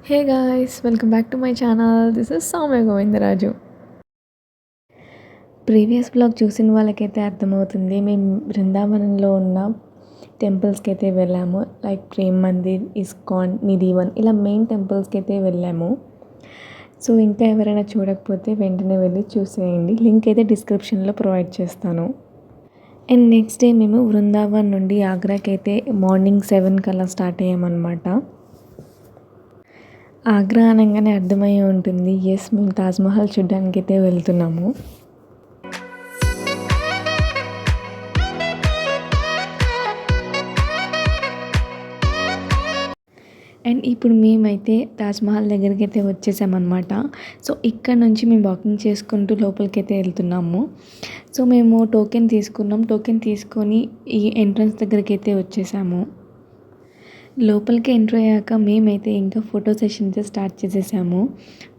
Hey guys, welcome back to my channel. This is Soumya Govindaraju. Previous blog చూసిన వాళ్ళకైతే అర్థమవుతుంది. మేము బృందావనంలో ఉన్న టెంపుల్స్కి అయితే వెళ్ళాము. లైక్ ప్రేమ్ మందిర్, ఇస్కాన్, నిధివన్, ఇలా మెయిన్ టెంపుల్స్కి అయితే వెళ్ళాము. సో ఇంకా ఎవరైనా చూడకపోతే వెంటనే వెళ్ళి చూసేయండి. లింక్ అయితే డిస్క్రిప్షన్లో ప్రొవైడ్ చేస్తాను. అండ్ నెక్స్ట్ డే మేము బృందావన్ నుండి ఆగ్రాకి అయితే మార్నింగ్ 7 కల్లా స్టార్ట్ అయ్యామన్నమాట. ఆగ్రా అనగానే అర్థమయ్యే ఉంటుంది, ఎస్ మేము తాజ్మహల్ చూడ్డానికి అయితే వెళ్తున్నాము. అండ్ ఇప్పుడు మేమైతే తాజ్మహల్ దగ్గరికి అయితే వచ్చేసామన్నమాట. సో ఇక్కడ నుంచి మేము వాకింగ్ చేసుకుంటూ లోపలికి అయితే వెళ్తున్నాము. సో మేము టోకెన్ తీసుకున్నాం. టోకెన్ తీసుకొని ఈ ఎంట్రన్స్ దగ్గరికి అయితే వచ్చేసాము. లోపలికి ఎంటర్ అయ్యాక మేమైతే ఇంకా ఫోటో సెషన్ అయితే స్టార్ట్ చేసేసాము.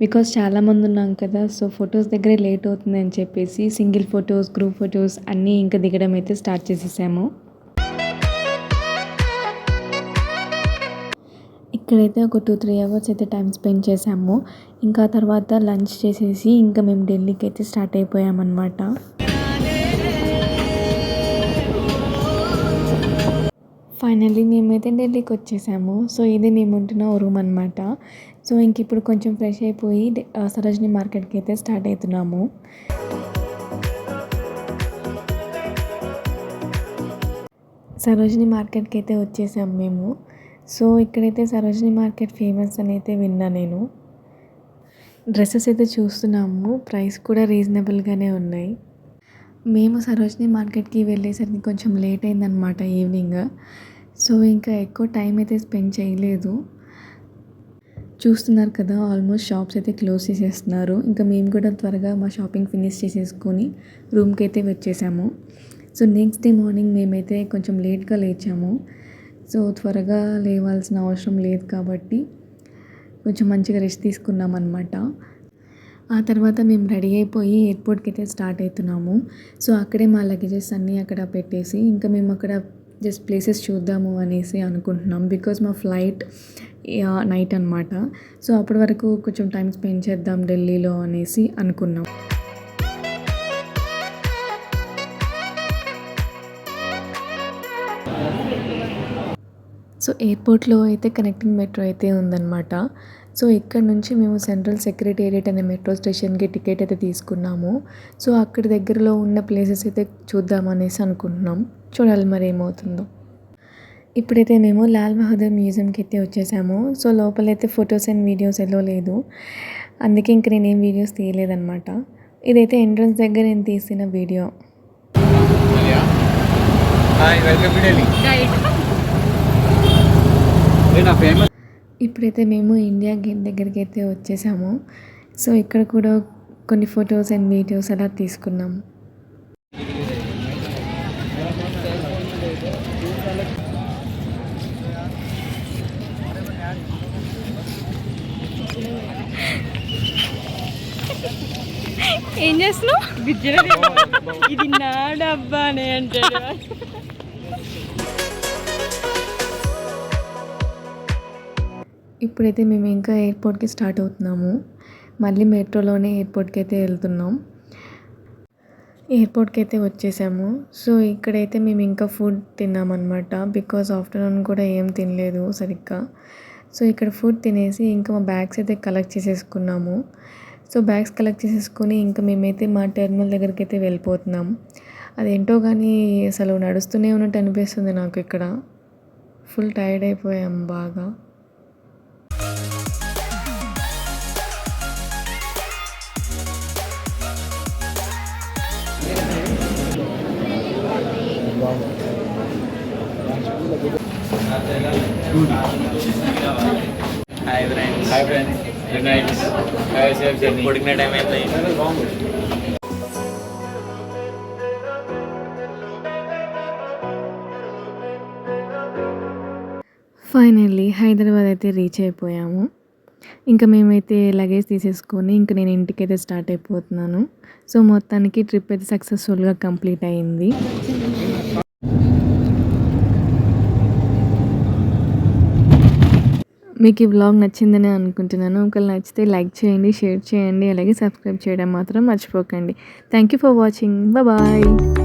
బికాస్ చాలామంది ఉన్నాం కదా, సో ఫొటోస్ దగ్గరే లేట్ అవుతుంది అని చెప్పేసి సింగిల్ ఫొటోస్, గ్రూప్ ఫొటోస్ అన్నీ ఇంకా దిగడం అయితే స్టార్ట్ చేసేసాము. ఇక్కడైతే ఒక 2-3 అవర్స్ అయితే టైం స్పెండ్ చేసాము. ఇంకా తర్వాత లంచ్ చేసేసి ఇంకా మేము ఢిల్లీకి అయితే స్టార్ట్ అయిపోయామన్నమాట. ఫైనల్లీ మేమైతే ఢిల్లీకి వచ్చేసాము. సో ఇది మేము ఉంటున్న రూమ్ అనమాట. సో ఇంక ఇప్పుడు కొంచెం ఫ్రెష్ అయిపోయి సరోజిని మార్కెట్కి అయితే స్టార్ట్ అవుతున్నాము. సరోజిని మార్కెట్కి అయితే వచ్చేసాము మేము. సో ఇక్కడైతే సరోజిని మార్కెట్ ఫేమస్ అని అయితే విన్నా నేను. డ్రెస్సెస్ అయితే చూస్తున్నాము, ప్రైస్ కూడా రీజనబుల్గానే ఉన్నాయి. మేము సరోజిని మార్కెట్కి వెళ్ళేసరికి కొంచెం లేట్ అయిందనమాట ఈవినింగ్. సో ఇంకా ఎక్కువ టైం అయితే స్పెండ్ చేయలేదు. చూస్తున్నారు కదా, ఆల్మోస్ట్ షాప్స్ అయితే క్లోజ్ చేసేస్తున్నారు. ఇంకా మేము కూడా త్వరగా మా షాపింగ్ ఫినిష్ చేసేసుకొని రూమ్కి అయితే వచ్చేసాము. సో నెక్స్ట్ డే మార్నింగ్ మేమైతే కొంచెం లేట్గా లేచాము. సో త్వరగా లేవాల్సిన అవసరం లేదు కాబట్టి కొంచెం మంచిగా రెస్ట్ తీసుకున్నాం అనమాట. ఆ తర్వాత మేము రెడీ అయిపోయి ఎయిర్పోర్ట్కి అయితే స్టార్ట్ అవుతున్నాము. సో అక్కడే మా లగేజెస్ అన్నీ అక్కడ పెట్టేసి ఇంకా మేము అక్కడ జస్ట్ ప్లేసెస్ చూద్దాము అనేసి అనుకుంటున్నాం. బికాజ్ మా ఫ్లైట్ నైట్ అనమాట. సో అప్పటి వరకు కొంచెం టైం స్పెండ్ చేద్దాం ఢిల్లీలో అనేసి అనుకున్నాం. సో ఎయిర్పోర్ట్లో అయితే కనెక్టింగ్ మెట్రో అయితే ఉందన్నమాట. సో ఇక్కడ నుంచి మేము సెంట్రల్ సెక్రటేరియట్ అనే మెట్రో స్టేషన్కి టికెట్ అయితే తీసుకున్నాము. సో అక్కడ దగ్గరలో ఉన్న ప్లేసెస్ అయితే చూద్దామనేసి అనుకుంటున్నాం. చూడాలి మరి ఏమవుతుందో. ఇప్పుడైతే మేము లాల్ బహదూర్ మ్యూజియంకి అయితే వచ్చేసాము. సో లోపలైతే ఫొటోస్ అండ్ వీడియోస్ ఎలా లేదు, అందుకే ఇంక నేనేం వీడియోస్ తీయలేదన్నమాట. ఇదైతే ఎంట్రన్స్ దగ్గర నేను తీసిన వీడియో. ఇప్పుడైతే మేము ఇండియా గేట్ దగ్గరికి అయితే వచ్చేసాము. సో ఇక్కడ కూడా కొన్ని ఫొటోస్ అండ్ వీడియోస్ అలా తీసుకున్నాము. ఏం చేస్తున్నావు? ఇది నా డబ్బానే అంటాడు. ఇప్పుడైతే మేము ఇంకా ఎయిర్పోర్ట్కి స్టార్ట్ అవుతున్నాము. మళ్ళీ మెట్రోలోనే ఎయిర్పోర్ట్కి అయితే వెళ్తున్నాం. ఎయిర్పోర్ట్కి అయితే వచ్చేసాము. సో ఇక్కడైతే మేము ఇంకా ఫుడ్ తిన్నామన్నమాట. బికాజ్ ఆఫ్టర్నూన్ కూడా ఏం తినలేదు సరిగ్గా. సో ఇక్కడ ఫుడ్ తినేసి ఇంకా మా బ్యాగ్స్ అయితే కలెక్ట్ చేసేసుకున్నాము. సో బ్యాగ్స్ కలెక్ట్ చేసేసుకొని ఇంకా మేమైతే మా టెర్మినల్ దగ్గరికి అయితే వెళ్ళిపోతున్నాం. అదేంటో కానీ అసలు నడుస్తూనే ఉన్నట్టు అనిపిస్తుంది నాకు. ఇక్కడ ఫుల్ టైర్డ్ అయిపోయాం బాగా. Hi friends. Hi friends. Good night. Safe journey. పడుకునే టైం అయిపోయింది. ఫైనల్లీ హైదరాబాద్ అయితే రీచ్ అయిపోయాము. ఇంకా మేమైతే లగేజ్ తీసేసుకొని ఇంకా నేను ఇంటికైతే స్టార్ట్ అయిపోతున్నాను. సో మొత్తానికి ట్రిప్ అయితే సక్సెస్ఫుల్గా కంప్లీట్ అయింది. మీకు ఈ వ్లాగ్ నచ్చిందని అనుకుంటున్నాను. ఒకవేళ నచ్చితే లైక్ చేయండి, షేర్ చేయండి, అలాగే సబ్స్క్రైబ్ చేయడం మాత్రం మర్చిపోకండి. Thank you for watching. Bye.